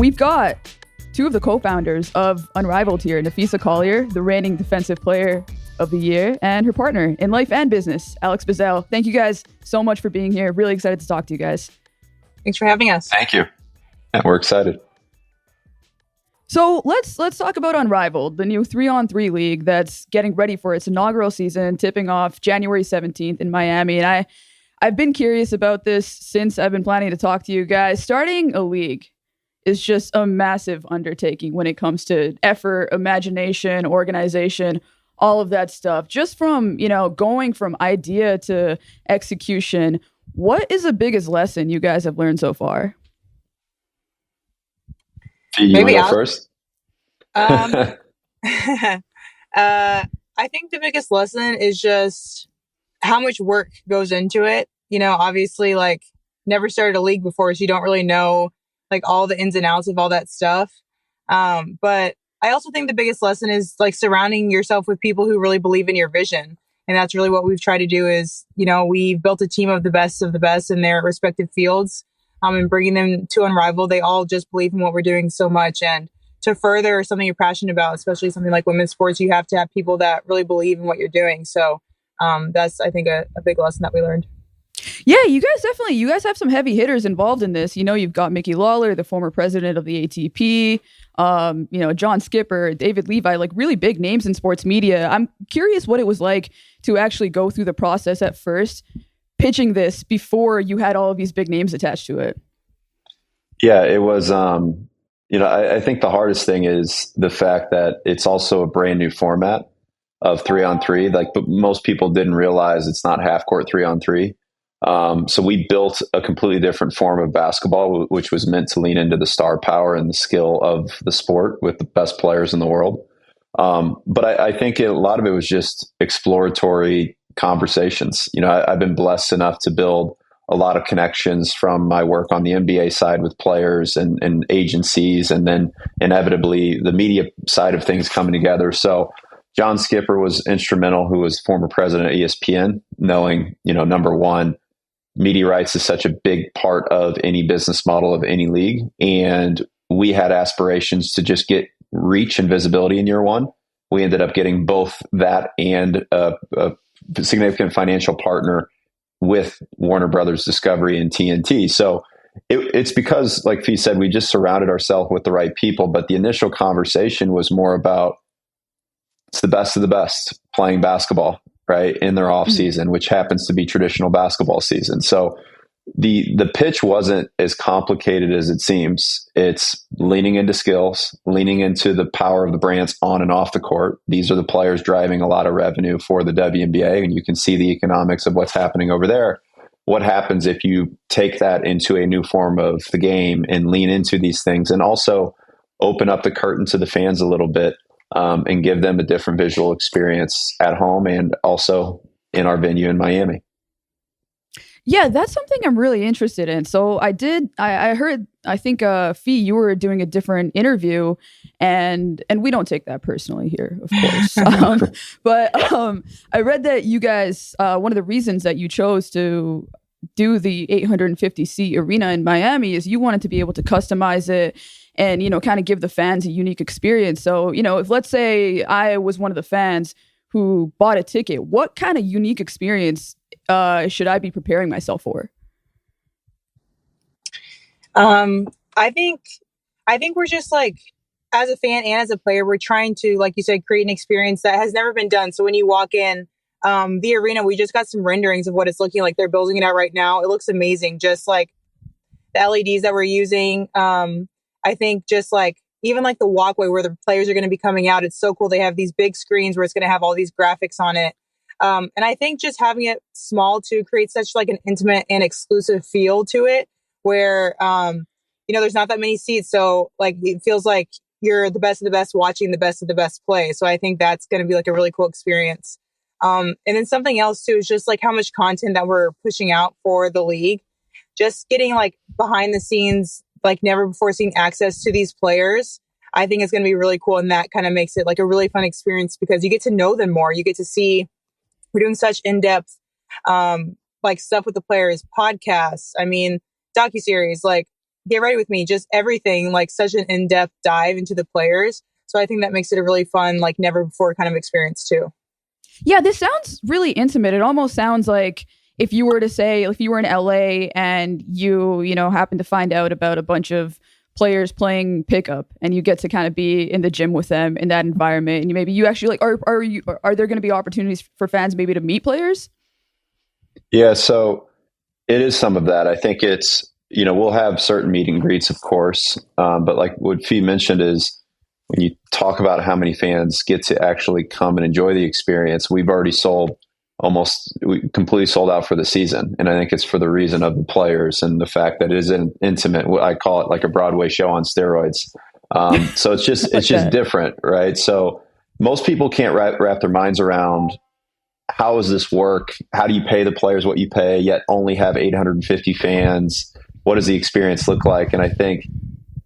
we've got two of the co-founders of Unrivaled here, Napheesa Collier, the reigning defensive player of the year, and her partner in life and business, Alex Bazzell. Thank you guys so much for being here. Really excited to talk to you guys. Thanks for having us. Thank you. Yeah, we're excited. So let's talk about Unrivaled, the new 3-on-3 league that's getting ready for its inaugural season, tipping off January 17th in Miami. And I've been curious about this since I've been planning to talk to you guys. Starting a league is just a massive undertaking when it comes to effort, imagination, organization, all of that stuff. Just from, going from idea to execution, what is the biggest lesson you guys have learned so far? You want to go first? I think the biggest lesson is just how much work goes into it. Obviously, never started a league before, so you don't really know all the ins and outs of all that stuff. But I also think the biggest lesson is surrounding yourself with people who really believe in your vision. And that's really what we've tried to do is, we've built a team of the best in their respective fields. And bringing them to Unrivaled, they all just believe in what we're doing so much. And to further something you're passionate about, especially something like women's sports, you have to have people that really believe in what you're doing. So that's, I think, a big lesson that we learned. Yeah, you guys have some heavy hitters involved in this. You've got Mickey Lawler, the former president of the ATP, John Skipper, David Levi, really big names in sports media. I'm curious what it was like to actually go through the process at first, pitching this before you had all of these big names attached to it. Yeah, it was, I think the hardest thing is the fact that it's also a brand new format of 3-on-3. But most people didn't realize it's not half court 3-on-3. So we built a completely different form of basketball, which was meant to lean into the star power and the skill of the sport with the best players in the world. But I think a lot of it was just exploratory conversations. I've been blessed enough to build a lot of connections from my work on the NBA side with players and agencies, and then inevitably the media side of things coming together. So John Skipper was instrumental, who was former president of ESPN, knowing, number one, media rights is such a big part of any business model of any league. And we had aspirations to just get reach and visibility in year one. We ended up getting both that and a significant financial partner with Warner Brothers Discovery and TNT. So it's because, like Fee said, we just surrounded ourselves with the right people. But the initial conversation was more about it's the best of the best playing basketball, right, in their off season, which happens to be traditional basketball season. So the pitch wasn't as complicated as it seems. It's leaning into skills, leaning into the power of the brands on and off the court. These are the players driving a lot of revenue for the WNBA, and you can see the economics of what's happening over there. What happens if you take that into a new form of the game and lean into these things, and also open up the curtain to the fans a little bit, and give them a different visual experience at home and also in our venue in Miami? Yeah, that's something I'm really interested in. So I heard, I think, Fee, you were doing a different interview, and we don't take that personally here, of course. But I read that you guys, one of the reasons that you chose to do the 850-seat arena in Miami is you wanted to be able to customize it and, kind of give the fans a unique experience. So, if let's say I was one of the fans who bought a ticket, what kind of unique experience should I be preparing myself for? I think we're just as a fan and as a player, we're trying to, like you said, create an experience that has never been done. So when you walk in the arena, we just got some renderings of what it's looking like. They're building it out right now. It looks amazing. Just the LEDs that we're using. I think just even the walkway where the players are going to be coming out. It's so cool. They have these big screens where it's going to have all these graphics on it. And I think just having it small too creates such an intimate and exclusive feel to it where, there's not that many seats. So it feels like you're the best of the best watching the best of the best play. So I think that's going to be a really cool experience. And then something else too is just how much content that we're pushing out for the league, just getting behind the scenes, never before seen access to these players. I think it's going to be really cool. And that kind of makes it a really fun experience because you get to know them more. You get to see, we're doing such in-depth, stuff with the players, podcasts. I mean, docuseries, get ready with me, just everything, like such an in-depth dive into the players. So I think that makes it a really fun, like never before kind of experience too. Yeah, this sounds really intimate. It almost sounds like if you were to say, if you were in LA and you know, happen to find out about a bunch of players playing pickup and you get to kind of be in the gym with them in that environment, and you actually like, are there going to be opportunities for fans maybe to meet players? Yeah, so it is some of that. I think it's, you know, we'll have certain meet and greets, of course. But like what Fee mentioned is when you talk about how many fans get to actually come and enjoy the experience, we've already we completely sold out for the season. And I think it's for the reason of the players and the fact that it is an intimate, I call it like a Broadway show on steroids. So it's just, it's just different, right? So most people can't wrap their minds around how does this work? How do you pay the players what you pay, yet only have 850 fans? What does the experience look like? And I think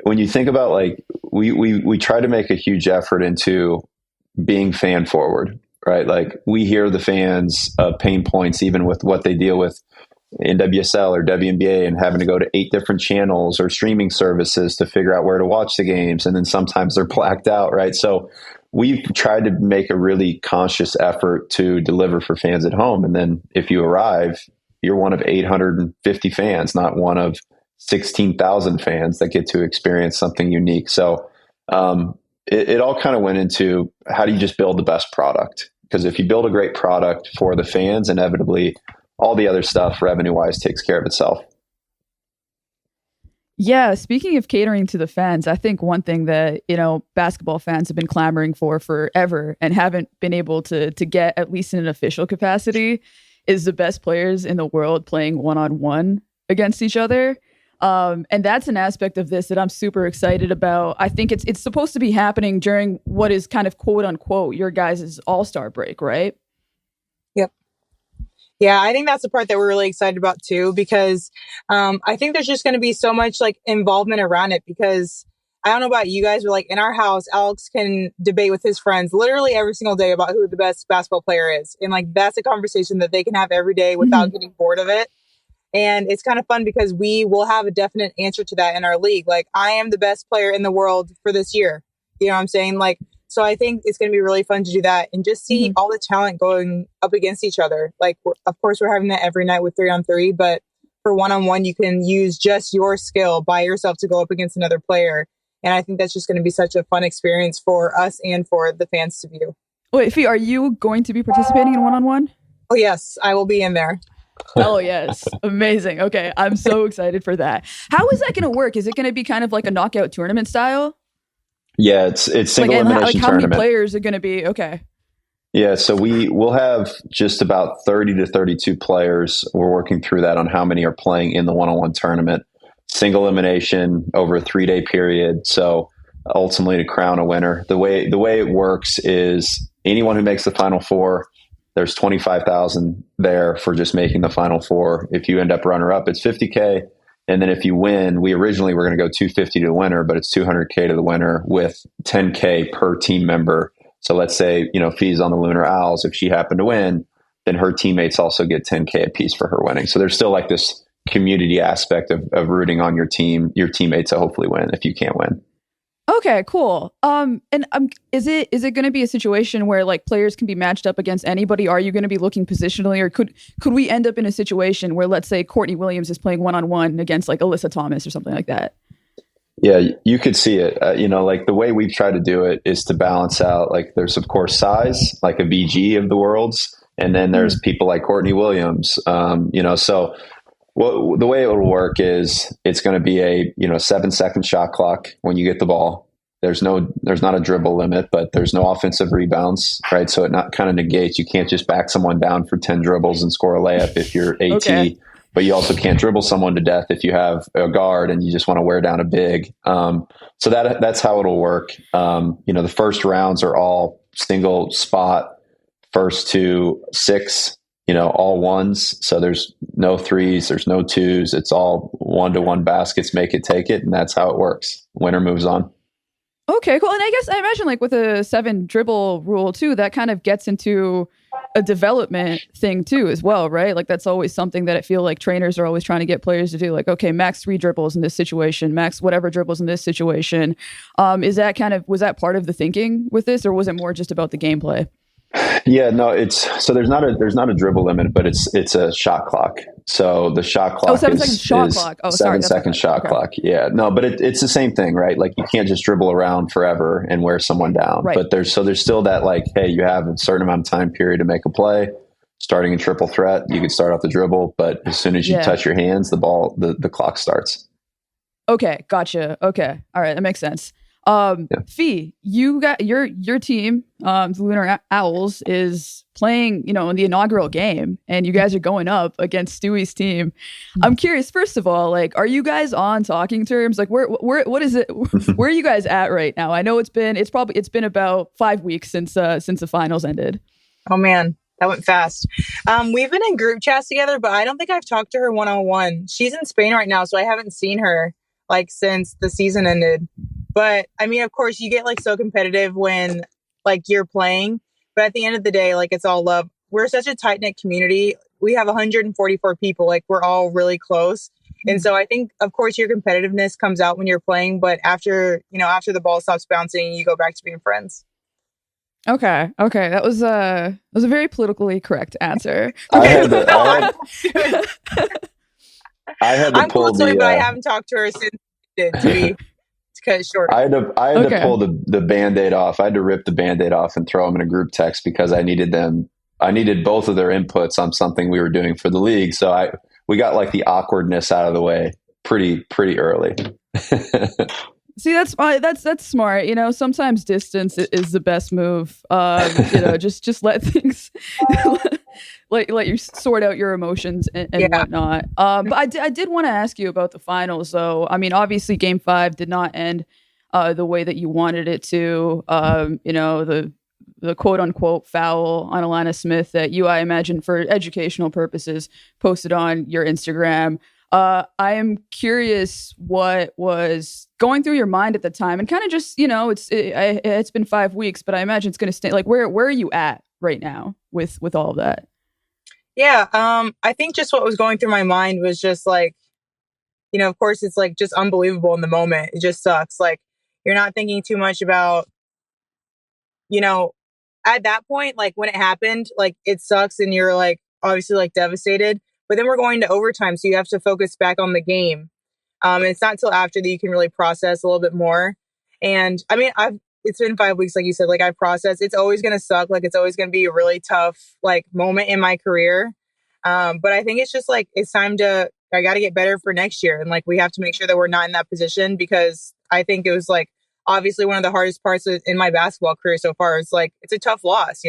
when you think about like, we try to make a huge effort into being fan forward, right? Like we hear the fans' pain points, even with what they deal with in WSL or WNBA and having to go to 8 different channels or streaming services to figure out where to watch the games. And then sometimes they're blacked out, right? So we've tried to make a really conscious effort to deliver for fans at home. And then if you arrive, you're one of 850 fans, not one of 16,000 fans that get to experience something unique. So it all kind of went into how do you just build the best product? Because if you build a great product for the fans, inevitably all the other stuff revenue-wise takes care of itself. Yeah, speaking of catering to the fans, I think one thing that, you know, basketball fans have been clamoring for forever and haven't been able to get, at least in an official capacity, is the best players in the world playing one-on-one against each other. And that's an aspect of this that I'm super excited about. I think it's supposed to be happening during what is kind of quote unquote your guys' all-star break, right? Yep. Yeah, I think that's the part that we're really excited about too, because I think there's just going to be so much like involvement around it, because I don't know about you guys, but like in our house, Alex can debate with his friends literally every single day about who the best basketball player is. And like, that's a conversation that they can have every day without getting bored of it. And it's kind of fun because we will have a definite answer to that in our league. Like, I am the best player in the world for this year. You know what I'm saying? Like, so I think it's going to be really fun to do that and just see all the talent going up against each other. Like, of course, we're having that every night with 3-on-3, but for one-on-one, you can use just your skill by yourself to go up against another player. And I think that's just going to be such a fun experience for us and for the fans to view. Wait, Fee, are you going to be participating in one-on-one? Oh, yes, I will be in there. Oh, yes. Amazing. Okay. I'm so excited for that. How is that going to work? Is it going to be kind of like a knockout tournament style? Yeah, it's single elimination how tournament. many players are going to be? Okay. Yeah, so we'll have just about 30 to 32 players. We're working through that on how many are playing in the one-on-one tournament. Single elimination over a 3-day period. So ultimately to crown a winner. The way it works is anyone who makes the Final Four, there's 25,000 there for just making the Final Four. If you end up runner-up, it's 50K. And then if you win, we originally were going to go 250 to the winner, but it's 200K to the winner with 10K per team member. So let's say, you know, Fee's on the Lunar Owls. If she happened to win, then her teammates also get 10K apiece for her winning. So there's still like this community aspect of rooting on your teammates to hopefully win if you can't win. Okay, cool. Is it going to be a situation where like players can be matched up against anybody? Are you going to be looking positionally, or could we end up in a situation where, let's say, Courtney Williams is playing one-on-one against like Alyssa Thomas or something like that? Yeah, you could see it. You know, like the way we've tried to do it is to balance out, like there's of course size, like a VG of the worlds, and then there's people like Courtney Williams. You know, so the way it will work is it's going to be a 7-second shot clock when you get the ball. There's not a dribble limit, but there's no offensive rebounds, right? So it kind of negates. You can't just back someone down for 10 dribbles and score a layup if you're AT. Okay. But you also can't dribble someone to death if you have a guard and you just want to wear down a big. So that's how it'll work. The first rounds are all single spot, first to 6. All ones. So there's no 3s, there's no 2s. It's all 1-to-1 baskets, make it, take it. And that's how it works. Winner moves on. Okay, cool. And I imagine like with a 7 dribble rule too, that kind of gets into a development thing too as well, right? Like that's always something that I feel like trainers are always trying to get players to do. Like, okay, max 3 dribbles in this situation, max whatever dribbles in this situation. Was that part of the thinking with this, or was it more just about the gameplay? Yeah, no, there's not a dribble limit, but it's a shot clock. So the shot clock 7 second shot is clock. Oh, 7 second shot clock. Yeah, no, but it's the same thing, right? Like you can't just dribble around forever and wear someone down. Right. But there's still that like, hey, you have a certain amount of time period to make a play. Starting in triple threat, you could start off the dribble, but as soon as you touch your hands, the clock starts. Okay, gotcha. Okay, all right, that makes sense. Fee, you got your team, the Lunar Owls, is playing, in the inaugural game, and you guys are going up against Stewie's team. I'm curious, first of all, like, are you guys on talking terms? Like, what is it? Where are you guys at right now? I know it's been about 5 weeks since the finals ended. Oh man, that went fast. We've been in group chats together, but I don't think I've talked to her one-on-one. She's in Spain right now, so I haven't seen her like since the season ended. But I mean, of course, you get like so competitive when like you're playing. But at the end of the day, like it's all love. We're such a tight knit community. We have 144 people. Like we're all really close. And so I think, of course, your competitiveness comes out when you're playing. But after the ball stops bouncing, you go back to being friends. Okay. That was a very politically correct answer. I had to I'm pull cool, but I haven't talked to her since it did, to be cut short. I had to pull the Band-Aid off. I had to rip the Band-Aid off and throw them in a group text because I needed both of their inputs on something we were doing for the league. So we got like the awkwardness out of the way pretty early. See, that's smart. Sometimes distance is the best move. Just let things let you sort out your emotions and whatnot. But I did want to ask you about the finals, though. I mean, obviously, Game 5 did not end the way that you wanted it to. The quote unquote foul on Alana Smith that you, I imagine, for educational purposes, posted on your Instagram. I am curious what was going through your mind at the time, and kind of just, it's been 5 weeks, but I imagine it's going to stay. Like, where are you at right now with all of that? Yeah, I think just what was going through my mind was just like, of course, it's like just unbelievable in the moment. It just sucks. Like, you're not thinking too much about, at that point, like when it happened, like it sucks and you're like obviously like devastated. But then we're going to overtime, so you have to focus back on the game. And it's not until after that you can really process a little bit more. And I mean, it's been 5 weeks, like you said, like I processed. It's always going to suck. Like it's always going to be a really tough like moment in my career. But I think it's just like, I got to get better for next year. And like, we have to make sure that we're not in that position, because I think it was like, obviously one of the hardest parts in my basketball career so far. Is like, it's a tough loss,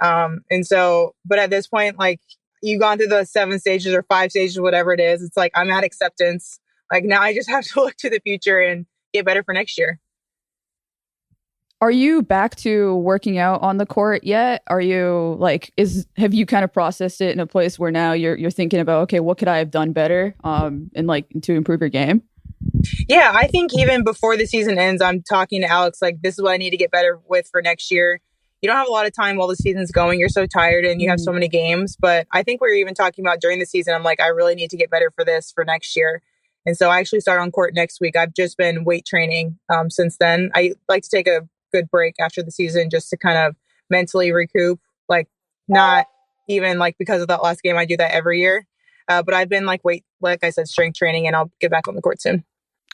And so, but at this point, like you've gone through the 7 stages or 5 stages, whatever it is. It's like, I'm at acceptance. Like now I just have to look to the future and get better for next year. Are you back to working out on the court yet? Are you like, have you kind of processed it in a place where now you're thinking about, okay, what could I have done better, and like to improve your game? Yeah, I think even before the season ends, I'm talking to Alex, like, this is what I need to get better with for next year. You don't have a lot of time while the season's going. You're so tired and you have so many games. But I think we were even talking about during the season, I'm like, I really need to get better for this for next year. And so I actually start on court next week. I've just been weight training since then. I like to take a good break after the season just to kind of mentally recoup. Like, not even like because of that last game, I do that every year. But I've been like I said, strength training, and I'll get back on the court soon.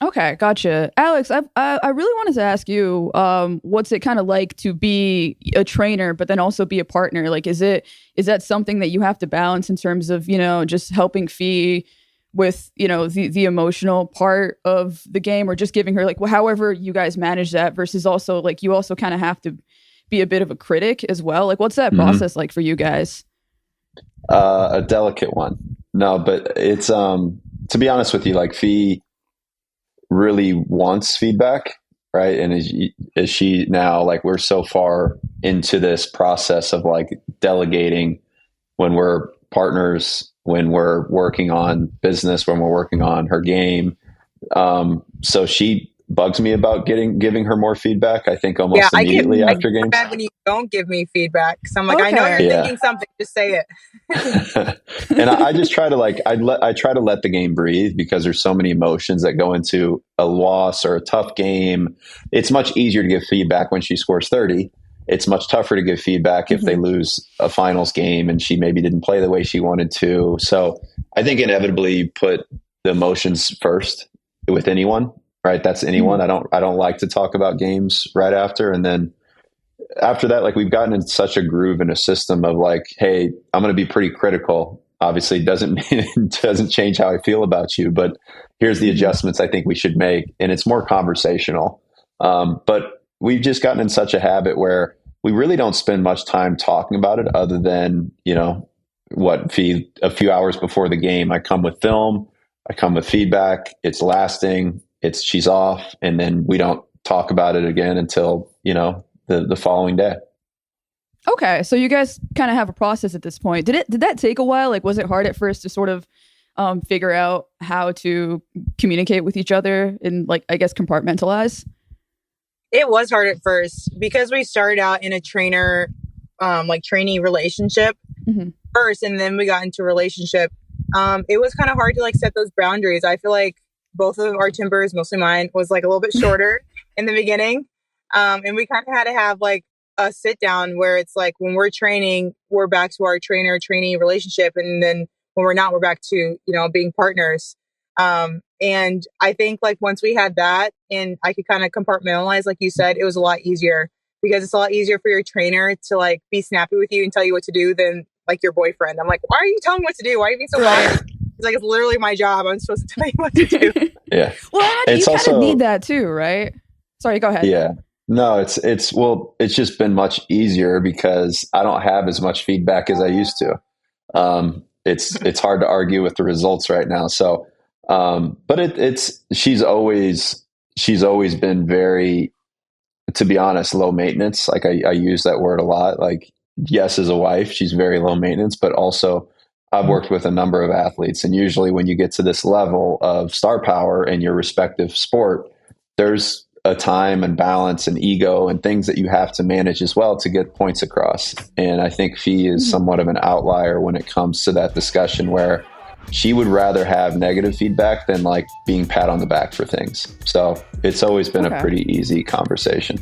Okay, gotcha. Alex, I really wanted to ask you, what's it kind of like to be a trainer, but then also be a partner? Like, is that something that you have to balance in terms of, just helping Fee with, the emotional part of the game, or just giving her like, however you guys manage that, versus also like, you also kind of have to be a bit of a critic as well. Like, what's that process like for you guys? A delicate one. No, but it's, to be honest with you, like Fee really wants feedback, right? And is she now, like, we're so far into this process of like delegating when we're partners, when we're working on business, when we're working on her game. So she bugs me about giving her more feedback. I think almost I immediately get after games. mad when you don't give me feedback. So I'm like, I know Okay. you're Yeah. thinking something. Just say it. And I just try to I try to let the game breathe, because there's so many emotions that go into a loss or a tough game. It's much easier to give feedback when she scores 30. It's much tougher to give feedback if they lose a finals game and she maybe didn't play the way she wanted to. So I think inevitably you put the emotions first with anyone, right? That's anyone. I don't like to talk about games right after. And then after that, like, we've gotten in such a groove and a system of like, hey, I'm going to be pretty critical. Obviously, doesn't change how I feel about you, but here's the adjustments I think we should make, and it's more conversational. But we've just gotten in such a habit where we really don't spend much time talking about it, other than, a few hours before the game, I come with film, I come with feedback. It's lasting. She's off, and then we don't talk about it again until the following day. Okay, so you guys kind of have a process at this point. Did that take a while? Like, was it hard at first to sort of figure out how to communicate with each other and, like, I guess, compartmentalize? It was hard at first because we started out in a trainee relationship first, and then we got into a relationship. It was kind of hard to like set those boundaries. I feel like both of our timbers, mostly mine, was like a little bit shorter in the beginning. And we kind of had to have like a sit down where it's like, when we're training, we're back to our trainer-trainee relationship. And then when we're not, we're back to, being partners. And I think like once we had that and I could kind of compartmentalize, like you said, it was a lot easier, because it's a lot easier for your trainer to like be snappy with you and tell you what to do than like your boyfriend. I'm like, why are you telling me what to do? Why are you being so bad? It's like, it's literally my job. I'm supposed to tell you what to do. Yeah. Well, you kind of need that too, right? Sorry, go ahead. Yeah. No, it's just been much easier because I don't have as much feedback as I used to. It's hard to argue with the results right now. So, but she's always been very, to be honest, low maintenance. Like I use that word a lot. Like, yes, as a wife, she's very low maintenance, but also I've worked with a number of athletes, and usually when you get to this level of star power in your respective sport, there's a time and balance and ego and things that you have to manage as well to get points across. And I think Fee is somewhat of an outlier when it comes to that discussion, where she would rather have negative feedback than like being pat on the back for things. So it's always been a pretty easy conversation.